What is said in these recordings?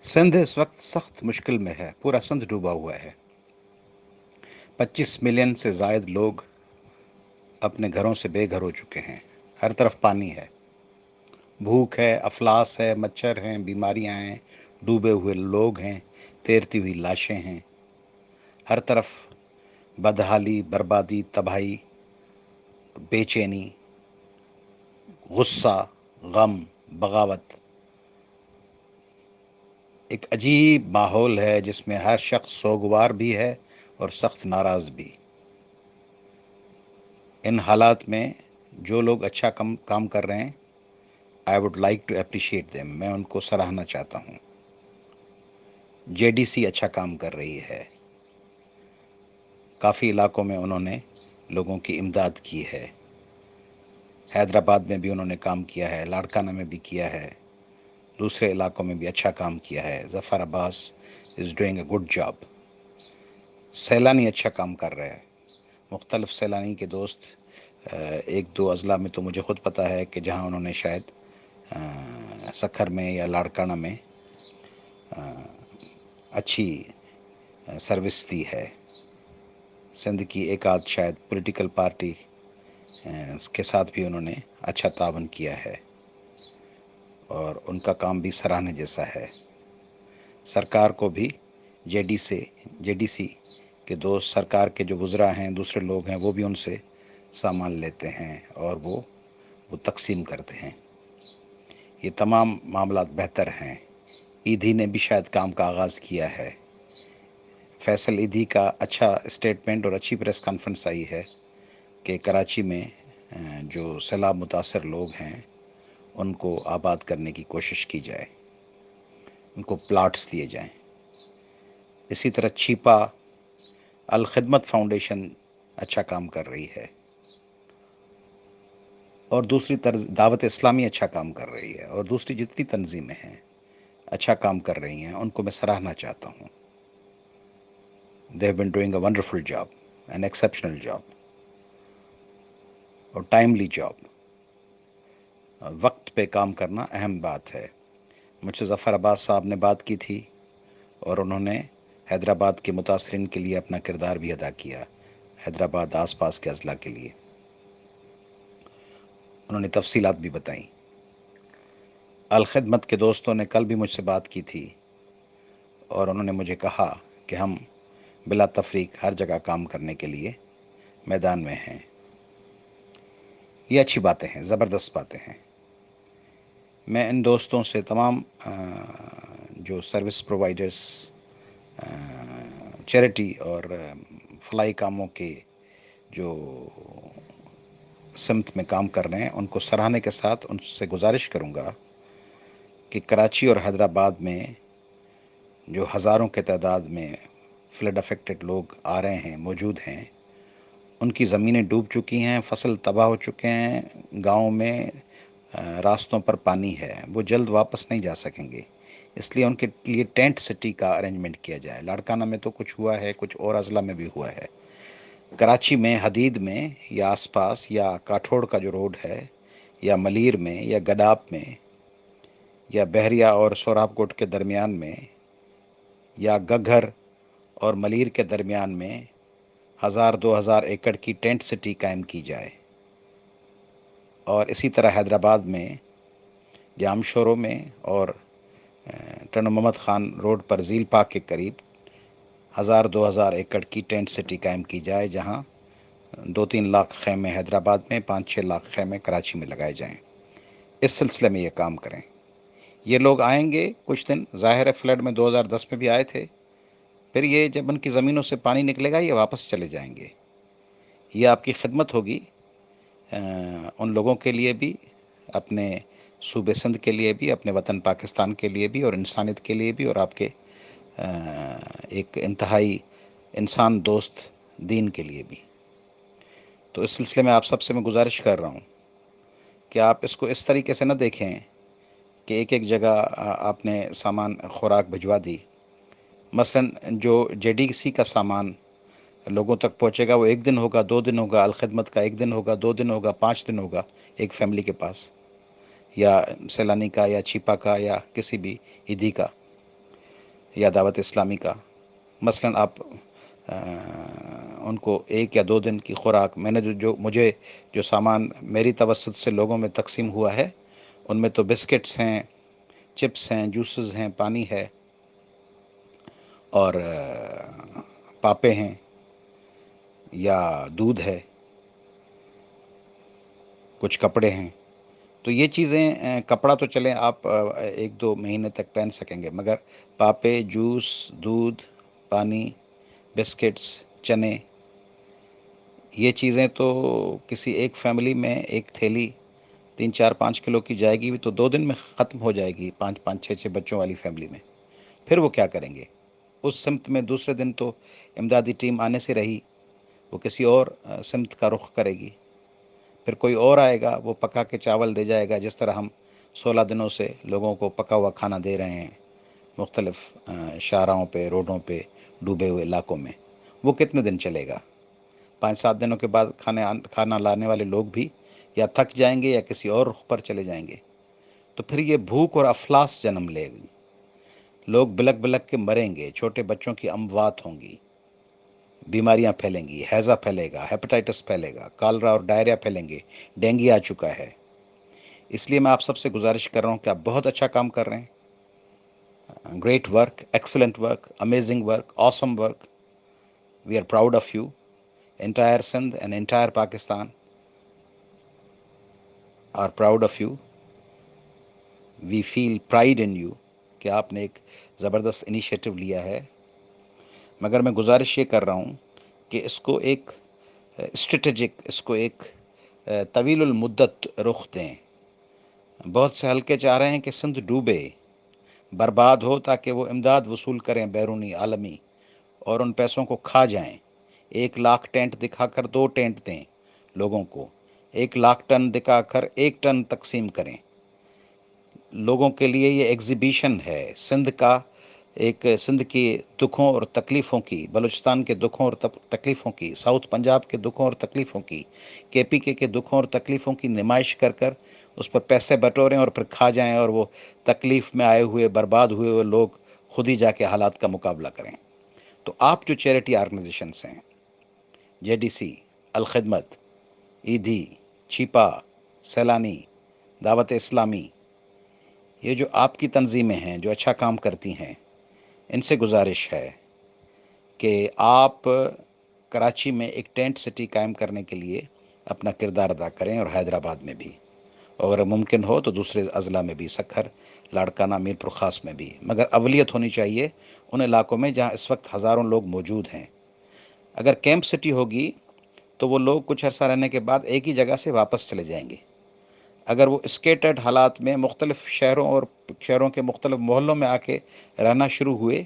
سندھ اس وقت سخت مشکل میں ہے، پورا سندھ ڈوبا ہوا ہے۔ 25 ملین سے زائد لوگ اپنے گھروں سے بے گھر ہو چکے ہیں۔ ہر طرف پانی ہے، بھوک ہے، افلاس ہے، مچھر ہیں، بیماریاں ہیں، ڈوبے ہوئے لوگ ہیں، تیرتی ہوئی لاشیں ہیں۔ ہر طرف بدحالی، بربادی، تباہی، بے چینی، غصہ، غم، بغاوت۔ ایک عجیب ماحول ہے جس میں ہر شخص سوگوار بھی ہے اور سخت ناراض بھی۔ ان حالات میں جو لوگ اچھا کام کر رہے ہیں، I would like to appreciate them, میں ان کو سراہنا چاہتا ہوں۔ جے ڈی سی اچھا کام کر رہی ہے، کافی علاقوں میں انہوں نے لوگوں کی امداد کی ہے۔ حیدرآباد میں بھی انہوں نے کام کیا ہے، لاڑکانہ میں بھی کیا ہے، دوسرے علاقوں میں بھی اچھا کام کیا ہے۔ Zafar Abbas is doing a good job. Saylani اچھا کام کر رہے ہیں، مختلف سیلانی کے دوست، ایک دو اضلاع میں تو مجھے خود پتہ ہے کہ جہاں انہوں نے شاید سکھر میں یا لاڑکانہ میں اچھی سروس دی ہے۔ سندھ کی ایک آدھ شاید پولیٹیکل پارٹی اس کے ساتھ بھی انہوں نے اچھا تعاون کیا ہے، اور ان کا کام بھی سراہنے جیسا ہے۔ سرکار کو بھی جے ڈی سی کے دوست، سرکار کے جو وزراء ہیں، دوسرے لوگ ہیں، وہ بھی ان سے سامان لیتے ہیں اور وہ تقسیم کرتے ہیں۔ یہ تمام معاملات بہتر ہیں۔ ایدھی نے بھی شاید کام کا آغاز کیا ہے۔ فیصل ایدھی کا اچھا اسٹیٹمنٹ اور اچھی پریس کانفرنس آئی ہے کہ کراچی میں جو سیلاب متاثر لوگ ہیں ان کو آباد کرنے کی کوشش کی جائے، ان کو پلاٹس دیے جائیں۔ اسی طرح چھیپا الخدمت فاؤنڈیشن اچھا کام کر رہی ہے، اور دوسری دعوت اسلامی اچھا کام کر رہی ہے، اور دوسری جتنی تنظیمیں ہیں اچھا کام کر رہی ہیں، ان کو میں سراہنا چاہتا ہوں۔ they have been doing a wonderful job, an exceptional job اور ٹائملی جاب۔ وقت پہ کام کرنا اہم بات ہے۔ مجھ سے ظفر عباس صاحب نے بات کی تھی اور انہوں نے حیدرآباد کے متاثرین کے لیے اپنا کردار بھی ادا کیا، حیدرآباد آس پاس کے اضلاع کے لیے انہوں نے تفصیلات بھی بتائیں۔ الخدمت کے دوستوں نے کل بھی مجھ سے بات کی تھی اور انہوں نے مجھے کہا کہ ہم بلا تفریق ہر جگہ کام کرنے کے لیے میدان میں ہیں۔ یہ اچھی باتیں ہیں، زبردست باتیں ہیں۔ میں ان دوستوں سے، تمام جو سروس پرووائڈرز، چیریٹی اور فلاحی کاموں کے جو سمت میں کام کر رہے ہیں، ان کو سراہنے کے ساتھ ان سے گزارش کروں گا کہ کراچی اور حیدرآباد میں جو ہزاروں کے تعداد میں فلڈ افیکٹڈ لوگ آ رہے ہیں، موجود ہیں، ان کی زمینیں ڈوب چکی ہیں، فصل تباہ ہو چکے ہیں، گاؤں میں راستوں پر پانی ہے، وہ جلد واپس نہیں جا سکیں گے۔ اس لیے ان کے لیے ٹینٹ سٹی کا ارینجمنٹ کیا جائے۔ لاڑکانہ میں تو کچھ ہوا ہے، کچھ اور اضلاع میں بھی ہوا ہے۔ کراچی میں حدید میں یا آس پاس، یا کاٹھوڑ کا جو روڈ ہے، یا ملیر میں، یا گڈاپ میں، یا بحریہ اور سوراب کوٹ کے درمیان میں، یا گگھر اور ملیر کے درمیان میں 1000-2000 ایکڑ کی ٹینٹ سٹی قائم کی جائے۔ اور اسی طرح حیدرآباد میں جام شوروں میں اور ٹنو محمد خان روڈ پر زیل پاک کے قریب 1000-2000 ایکڑ کی ٹینٹ سٹی قائم کی جائے، جہاں 2-3 لاکھ خیمے حیدرآباد میں، 5-6 لاکھ خیمے کراچی میں لگائے جائیں۔ اس سلسلے میں یہ کام کریں۔ یہ لوگ آئیں گے کچھ دن، ظاہر ہے فلڈ میں 2010 میں بھی آئے تھے، پھر یہ جب ان کی زمینوں سے پانی نکلے گا یہ واپس چلے جائیں گے۔ یہ آپ کی خدمت ہوگی ان لوگوں کے لیے بھی، اپنے صوبے سندھ کے لیے بھی، اپنے وطن پاکستان کے لیے بھی، اور انسانیت کے لیے بھی، اور آپ کے ایک انتہائی انسان دوست دین کے لیے بھی۔ تو اس سلسلے میں آپ سب سے میں گزارش کر رہا ہوں کہ آپ اس کو اس طریقے سے نہ دیکھیں کہ ایک ایک جگہ آپ نے سامان خوراک بھجوا دی۔ مثلا جو جے ڈی سی کا سامان لوگوں تک پہنچے گا وہ 1 دن ہوگا، 2 دن ہوگا، الخدمت کا 1 دن ہوگا، 2 دن ہوگا، 5 دن ہوگا ایک فیملی کے پاس، یا سیلانی کا، یا چھیپا کا، یا کسی بھی ایدھی کا۔ یا دعوت اسلامی کا، مثلاً آپ ان کو 1 یا 2 دن کی خوراک، میں نے مجھے جو سامان میری توسط سے لوگوں میں تقسیم ہوا ہے، ان میں تو بسکٹس ہیں، چپس ہیں، جوسز ہیں، پانی ہے، اور پاپے ہیں، یا دودھ ہے، کچھ کپڑے ہیں. تو یہ چیزیں، کپڑا تو چلیں آپ 1-2 مہینے تک پہن سکیں گے، مگر پاپے، جوس، دودھ، پانی، بسکٹس، چنے، یہ چیزیں تو کسی ایک فیملی میں ایک تھیلی 3-4-5 کلو کی جائے گی بھی تو 2 دن میں ختم ہو جائے گی، 5-5 6-6 بچوں والی فیملی میں. پھر وہ کیا کریں گے؟ اس سمت میں دوسرے دن تو امدادی ٹیم آنے سے رہی، وہ کسی اور سمت کا رخ کرے گی. پھر کوئی اور آئے گا، وہ پکا کے چاول دے جائے گا، جس طرح ہم 16 دنوں سے لوگوں کو پکا ہوا کھانا دے رہے ہیں مختلف شاہراہوں پہ، روڈوں پہ، ڈوبے ہوئے علاقوں میں. وہ کتنے دن چلے گا؟ 5-7 دنوں کے بعد کھانا لانے والے لوگ بھی یا تھک جائیں گے یا کسی اور رخ پر چلے جائیں گے. تو پھر یہ بھوک اور افلاس جنم لے گی، لوگ بلک بلک کے مریں گے، چھوٹے بچوں کی اموات ہوں گی، بیماریاں پھیلیں گی، ہیضہ پھیلے گا، ہیپاٹائٹس پھیلے گا، کالرا اور ڈائریا پھیلیں گے، ڈینگی آ چکا ہے. اس لیے میں آپ سب سے گزارش کر رہا ہوں کہ آپ بہت اچھا کام کر رہے ہیں. Great work, excellent work, amazing work, awesome work. We are proud of you. Entire Sindh and entire Pakistan are proud of you. We feel pride in you کہ آپ نے ایک زبردست انیشیٹو لیا ہے. مگر میں گزارش یہ کر رہا ہوں کہ اس کو ایک اسٹریٹجک، اس کو ایک طویل المدت رخ دیں. بہت سے حلقے چاہ رہے ہیں کہ سندھ ڈوبے، برباد ہو، تاکہ وہ امداد وصول کریں بیرونی عالمی اور ان پیسوں کو کھا جائیں. 1 لاکھ ٹینٹ دکھا کر 2 ٹینٹ دیں لوگوں کو، 1 لاکھ ٹن دکھا کر 1 ٹن تقسیم کریں. لوگوں کے لیے یہ ایگزیبیشن ہے سندھ کا، ایک سندھ کی دکھوں اور تکلیفوں کی، بلوچستان کے دکھوں اور تکلیفوں کی، ساؤتھ پنجاب کے دکھوں اور تکلیفوں کی، KPK کے دکھوں اور تکلیفوں کی نمائش کر کر اس پر پیسے بٹوریں اور پھر کھا جائیں، اور وہ تکلیف میں آئے ہوئے، برباد ہوئے ہوئے لوگ خود ہی جا کے حالات کا مقابلہ کریں. تو آپ جو چیریٹی آرگنائزیشنس ہیں، JDC، الخدمت، ایدھی، چھیپا، سیلانی، دعوت اسلامی، یہ جو آپ کی تنظیمیں ہیں جو اچھا کام کرتی ہیں، ان سے گزارش ہے کہ آپ کراچی میں ایک ٹینٹ سٹی قائم کرنے کے لیے اپنا کردار ادا کریں، اور حیدرآباد میں بھی، اور اگر ممکن ہو تو دوسرے اضلاع میں بھی، سکھر، لاڑکانہ، میر پرخاس میں بھی. مگر اولویت ہونی چاہیے ان علاقوں میں جہاں اس وقت ہزاروں لوگ موجود ہیں. اگر کیمپ سٹی ہوگی تو وہ لوگ کچھ عرصہ رہنے کے بعد ایک ہی جگہ سے واپس چلے جائیں گے. اگر وہ اسکیٹرڈ حالات میں مختلف شہروں کے مختلف محلوں میں آ کے رہنا شروع ہوئے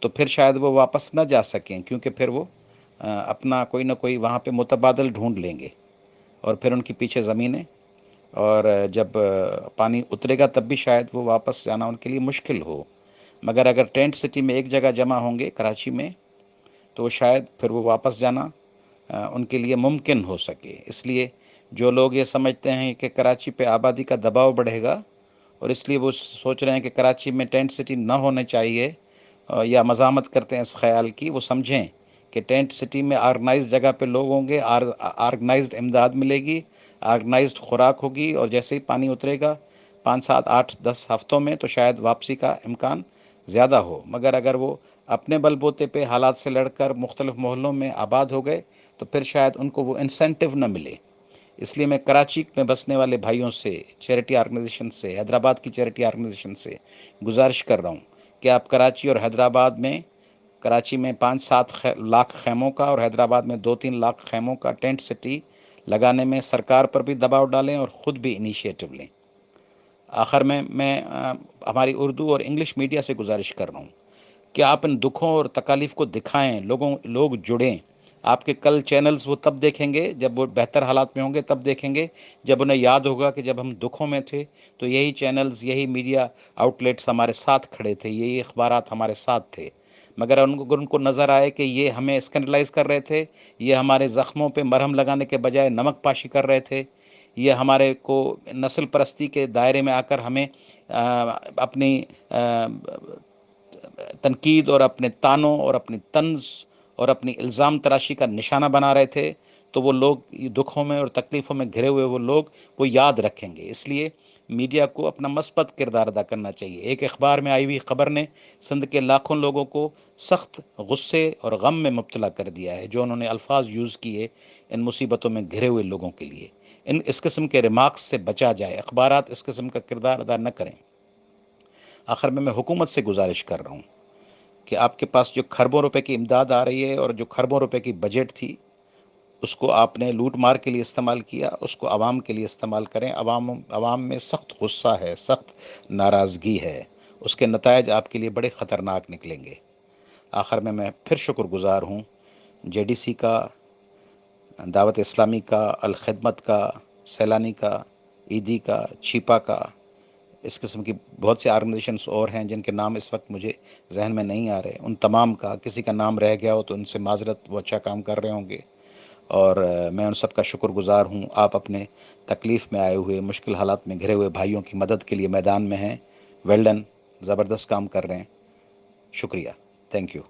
تو پھر شاید وہ واپس نہ جا سکیں، کیونکہ پھر وہ اپنا کوئی نہ کوئی وہاں پہ متبادل ڈھونڈ لیں گے، اور پھر ان کی پیچھے زمینیں، اور جب پانی اترے گا تب بھی شاید وہ واپس جانا ان کے لیے مشکل ہو. مگر اگر ٹینٹ سٹی میں ایک جگہ جمع ہوں گے کراچی میں تو شاید پھر وہ واپس جانا ان کے لیے ممکن ہو سکے. اس لیے جو لوگ یہ سمجھتے ہیں کہ کراچی پہ آبادی کا دباؤ بڑھے گا، اور اس لیے وہ سوچ رہے ہیں کہ کراچی میں ٹینٹ سٹی نہ ہونے چاہیے، یا مزاحمت کرتے ہیں اس خیال کی، وہ سمجھیں کہ ٹینٹ سٹی میں آرگنائز جگہ پہ لوگ ہوں گے، آرگنائزڈ امداد ملے گی، آرگنائزڈ خوراک ہوگی، اور جیسے ہی پانی اترے گا 5-7-8-10 ہفتوں میں تو شاید واپسی کا امکان زیادہ ہو. مگر اگر وہ اپنے بل بوتے پہ حالات سے لڑ کر مختلف محلوں میں آباد ہو گئے تو پھر شاید ان کو وہ انسینٹیو نہ ملے. اس لیے میں کراچی میں بسنے والے بھائیوں سے، چیریٹی آرگنائزیشن سے، حیدرآباد کی چیریٹی آرگنائزیشن سے گزارش کر رہا ہوں کہ آپ کراچی اور حیدرآباد میں، کراچی میں 5-7 لاکھ خیموں کا اور حیدرآباد میں 2-3 لاکھ خیموں کا ٹینٹ سٹی لگانے میں سرکار پر بھی دباؤ ڈالیں اور خود بھی انیشیٹو لیں. آخر میں ہماری اردو اور انگلش میڈیا سے گزارش کر رہا ہوں کہ آپ ان دکھوں اور تکالیف کو دکھائیں، لوگ جڑیں. آپ کے کل چینلز وہ تب دیکھیں گے جب وہ بہتر حالات میں ہوں گے، تب دیکھیں گے جب انہیں یاد ہوگا کہ جب ہم دکھوں میں تھے تو یہی چینلز، یہی میڈیا آؤٹلیٹس ہمارے ساتھ کھڑے تھے، یہی اخبارات ہمارے ساتھ تھے. مگر ان کو نظر آئے کہ یہ ہمیں اسکینڈلائز کر رہے تھے، یہ ہمارے زخموں پہ مرہم لگانے کے بجائے نمک پاشی کر رہے تھے، یہ ہمارے کو نسل پرستی کے دائرے میں آ کر ہمیں اپنی تنقید اور اپنے تانوں اور اپنی طنز اور اپنی الزام تراشی کا نشانہ بنا رہے تھے، تو وہ لوگ دکھوں میں اور تکلیفوں میں گھرے ہوئے وہ لوگ وہ یاد رکھیں گے۔ اس لیے میڈیا کو اپنا مثبت کردار ادا کرنا چاہیے۔ ایک اخبار میں آئی ہوئی خبر نے سندھ کے لاکھوں لوگوں کو سخت غصے اور غم میں مبتلا کر دیا ہے، جو انہوں نے الفاظ یوز کیے ان مصیبتوں میں گھرے ہوئے لوگوں کے لیے۔ اس قسم کے ریمارکس سے بچا جائے، اخبارات اس قسم کا کردار ادا نہ کریں۔ آخر میں حکومت سے گزارش کر رہا ہوں کہ آپ کے پاس جو کھربوں روپے کی امداد آ رہی ہے اور جو کھربوں روپے کی بجٹ تھی، اس کو آپ نے لوٹ مار کے لیے استعمال کیا، اس کو عوام کے لیے استعمال کریں۔ عوام میں سخت غصہ ہے، سخت ناراضگی ہے، اس کے نتائج آپ کے لیے بڑے خطرناک نکلیں گے۔ آخر میں پھر شکر گزار ہوں جے ڈی سی کا، دعوت اسلامی کا، الخدمت کا، سیلانی کا، عیدی کا، چھیپا کا، اس قسم کی بہت سے آرگنائزیشنس اور ہیں جن کے نام اس وقت مجھے ذہن میں نہیں آ رہے، ان تمام کا کسی کا نام رہ گیا ہو تو ان سے معذرت، وہ اچھا کام کر رہے ہوں گے، اور میں ان سب کا شکر گزار ہوں۔ آپ اپنے تکلیف میں آئے ہوئے، مشکل حالات میں گھرے ہوئے بھائیوں کی مدد کے لیے میدان میں ہیں۔ ویل ڈن، زبردست کام کر رہے ہیں، شکریہ، تھینک یو۔